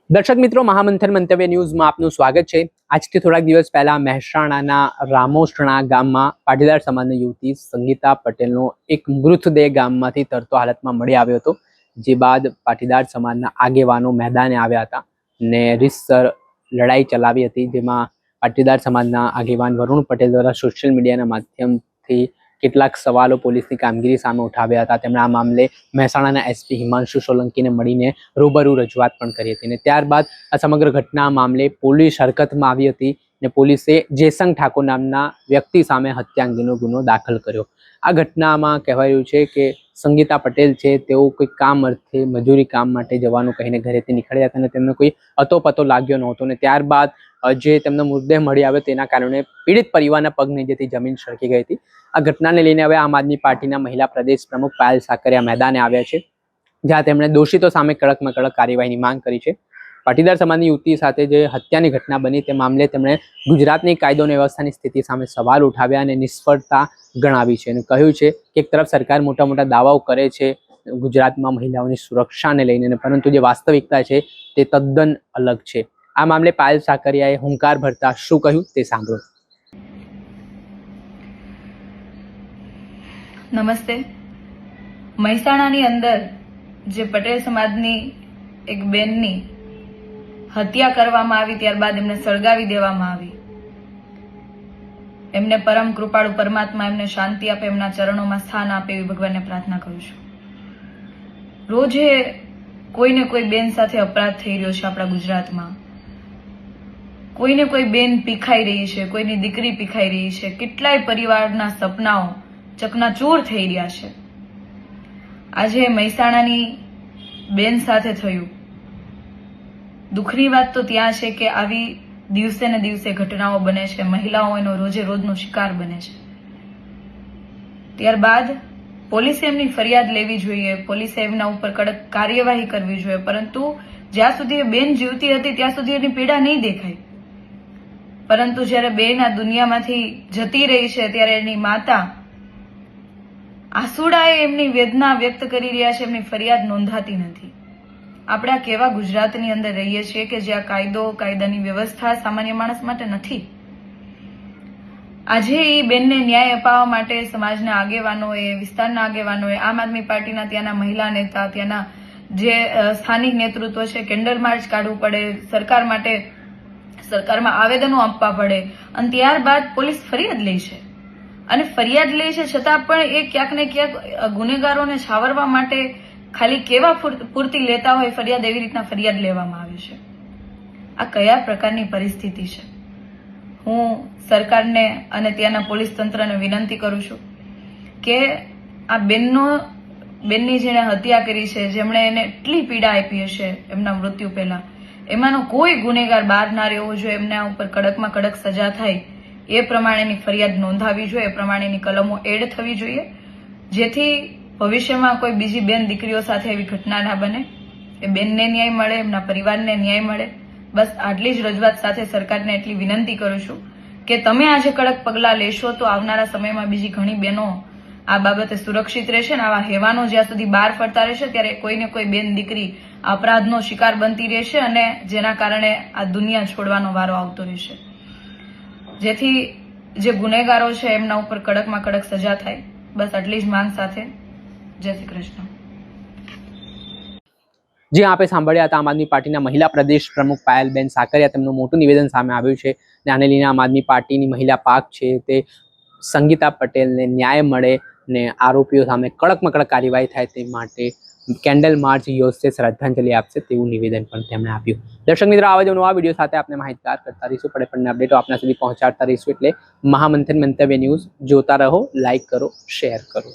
દર્શક મિત્રો, મહામંથન મંતવ્ય ન્યૂઝમાં આપનું સ્વાગત છે। આજથી થોડાક દિવસ પહેલા મહેસાણાના રામોસણા ગામમાં પાટીદાર સમાજની યુવતી સંગીતા પટેલનો એક મૃતદેહ ગામમાંથી તરતો હાલતમાં મળી આવ્યો હતો। જે બાદ પાટીદાર સમાજના આગેવાનો મેદાને આવ્યા હતા ને રીતસર લડાઈ ચલાવી હતી, જેમાં પાટીદાર સમાજના આગેવાન વરુણ પટેલ દ્વારા સોશિયલ મીડિયાના માધ્યમથી કેટલાક સવાલો પોલીસની કામગીરી સામે ઉઠાવ્યા હતા। તેમણે આ મામલે મહેસાણાના એસપી હિમાંશુ સોલંકીને મળીને રૂબરૂ રજૂઆત પણ કરી હતી ને ત્યારબાદ આ સમગ્ર ઘટના મામલે પોલીસ હરકતમાં આવી હતી ને પોલીસે જેસંગ ઠાકોર નામના વ્યક્તિ સામે હત્યા અંગેનો ગુનો દાખલ કર્યો। આ ઘટનામાં કહેવાયું છે કે સંગીતા પટેલ છે તેઓ કોઈ કામ અર્થે મજૂરી કામ માટે જવાનું કહીને ઘરેથી નીકળ્યા હતા અને તેમને કોઈ અતોપતો લાગ્યો નહોતો ને ત્યારબાદ જે તેમનો મૃતદેહ મળી આવ્યો તેના કારણે પીડિત પરિવારના પગ નીચેથી જમીન સરકી ગઈ હતી। આ ઘટનાને લઈને હવે આમ આદમી પાર્ટીના મહિલા પ્રદેશ પ્રમુખ પાયલ સાકરિયા મેદાને આવ્યા છે, જ્યાં તેમણે દોષિતો સામે કડકમાં કડક કાર્યવાહીની માંગ કરી છે। પાટીદાર સમાજની યુવતી સાથે જે હત્યાની ઘટના બની તે મામલે તેમણે ગુજરાતની કાયદો અને વ્યવસ્થાની સ્થિતિ સામે સવાલ ઉઠાવ્યા અને નિષ્ફળતા ગણાવી છે અને કહ્યું છે કે એક તરફ સરકાર મોટા મોટા દાવાઓ કરે છે ગુજરાતમાં મહિલાઓની સુરક્ષાને લઈને, પરંતુ જે વાસ્તવિકતા છે તે તદ્દન અલગ છે। આ મામલે પાયલ સાકરિયાએ હુંકાર ભરતા શું કહ્યું તે સાંભળો। નમસ્તે। મહેસાણાની અંદર જે પટેલ સમાજની એક બેનની હત્યા કરવામાં આવી, ત્યારબાદ એમને સળગાવી દેવામાં આવી। એમને પરમ કૃપાળુ પરમાત્મા એમને શાંતિ આપે, એમના ચરણોમાં સ્થાન આપે એવી ભગવાનને પ્રાર્થના કરું છું। રોજે કોઈને કોઈ બેન સાથે અપરાધ થઈ રહ્યો છે આપણા ગુજરાતમાં। કોઈને કોઈ બેન પીખાઈ રહી છે, કોઈની દીકરી પીખાઈ રહી છે, કેટલાય પરિવારના સપનાઓ ચકનાચૂર થઈ રહ્યા છે। આજે મહેસાણાની બેન સાથે થયું। દુઃખની વાત તો ત્યાં છે કે આવી દિવસે ને દિવસે ઘટનાઓ બને છે, મહિલાઓ એનો રોજે રોજનો શિકાર બને છે। ત્યારબાદ પોલીસે એમની ફરિયાદ લેવી જોઈએ, પોલીસે એમના ઉપર કડક કાર્યવાહી કરવી જોઈએ, પરંતુ જ્યાં સુધી એ બેન જીવતી હતી ત્યાં સુધી એની પીડા નહીં દેખાય। પરંતુ જ્યારે બેન આ દુનિયામાંથી જતી રહી છે ત્યારે એની માતા આંસુડાએ એમની વેદના વ્યક્ત કરી રહ્યા છે, એમની ફરિયાદ નોંધાતી નથી। આપણે આ કેવા ગુજરાતની અંદર રહીએ છીએ કે જ્યાં કાયદો, કાયદાની વ્યવસ્થા સામાન્ય માણસ માટે નથી। આજે એ બેનને ન્યાય અપાવવા માટે સમાજના આગેવાનોએ, વિસ્તારના આગેવાનોએ, આમ આદમી પાર્ટીના ત્યાંના મહિલા નેતા, ત્યાંના જે સ્થાનિક નેતૃત્વ છે, કેન્ડલ માર્ચ કાઢવું પડે, સરકાર માટે સરકારમાં આવેદનો આપવા પડે અને ત્યારબાદ પોલીસ ફરિયાદ લે છે અને ફરિયાદ લે છે છતાં પણ એ ક્યાંક ને ક્યાંક ગુનેગારોને છાવરવા માટે ખાલી કેવા પૂરતી લેતા હોય ફરિયાદ, એવી રીતના ફરિયાદ લેવામાં આવે છે। આ કયા પ્રકારની પરિસ્થિતિ છે? હું સરકારને અને ત્યાંના પોલીસ તંત્રને વિનંતી કરું છું કે આ બેનની જેણે હત્યા કરી છે, જેમણે એને એટલી પીડા આપી હશે એમના મૃત્યુ પહેલા, એમાંનો કોઈ ગુનેગાર બહાર ના રહેવો જોઈએ। એમના ઉપર કડકમાં કડક સજા થાય એ પ્રમાણેની ફરિયાદ નોંધાવી જોઈએ, એ પ્રમાણેની કલમો એડ થવી જોઈએ, જેથી ભવિષ્યમાં કોઈ બીજી બેન દીકરીઓ સાથે એવી ઘટના ના બને। એ બેનને ન્યાય મળે, એમના પરિવારને ન્યાય મળે। બસ આટલી જ રજૂઆત સાથે સરકારને એટલી વિનંતી કરું છું કે તમે આજે કડક પગલાં લેશો તો આવનારા સમયમાં બીજી ઘણી બહેનો આ બાબતે સુરક્ષિત રહેશે અને આવા હેવાનો જ્યાં સુધી બહાર ફરતા રહેશે ત્યારે કોઈને કોઈ બેન દીકરી અપરાધનો શિકાર બનતી રહેશે અને જેના કારણે આ દુનિયા છોડવાનો વારો આવતો રહેશે। જેથી જે ગુનેગારો છે એમના ઉપર કડકમાં કડક સજા થાય। બસ આટલી જ માંગ સાથે જય શ્રી કૃષ્ણ। જે આપણે સાંભળ્યા હતા આમ આદમી પાર્ટીના મહિલા પ્રદેશ પ્રમુખ પાયલબેન સાકરિયા, તેમનું મોટું નિવેદન સામે આવ્યું છે અને આને લઈને આમ આદમી પાર્ટીની મહિલા પાક છે તે સંગીતા પટેલને ન્યાય મળે ને આરોપીઓ સામે કડકમાં કડક કાર્યવાહી થાય તે માટે કેન્ડલ માર્ચ યોજશે, શ્રદ્ધાંજલિ આપશે તેવું નિવેદન પણ તેમણે આપ્યું। દર્શક મિત્રો, આવા જ નવા વિડીયો સાથે આપણે માહિતગાર કરતા રહીશું, પણ આપણને અપડેટો આપના સુધી પહોંચાડતા રહીશું। એટલે મહામંથન મંતવ્ય ન્યૂઝ જોતા રહો, લાઇક કરો, શેર કરો।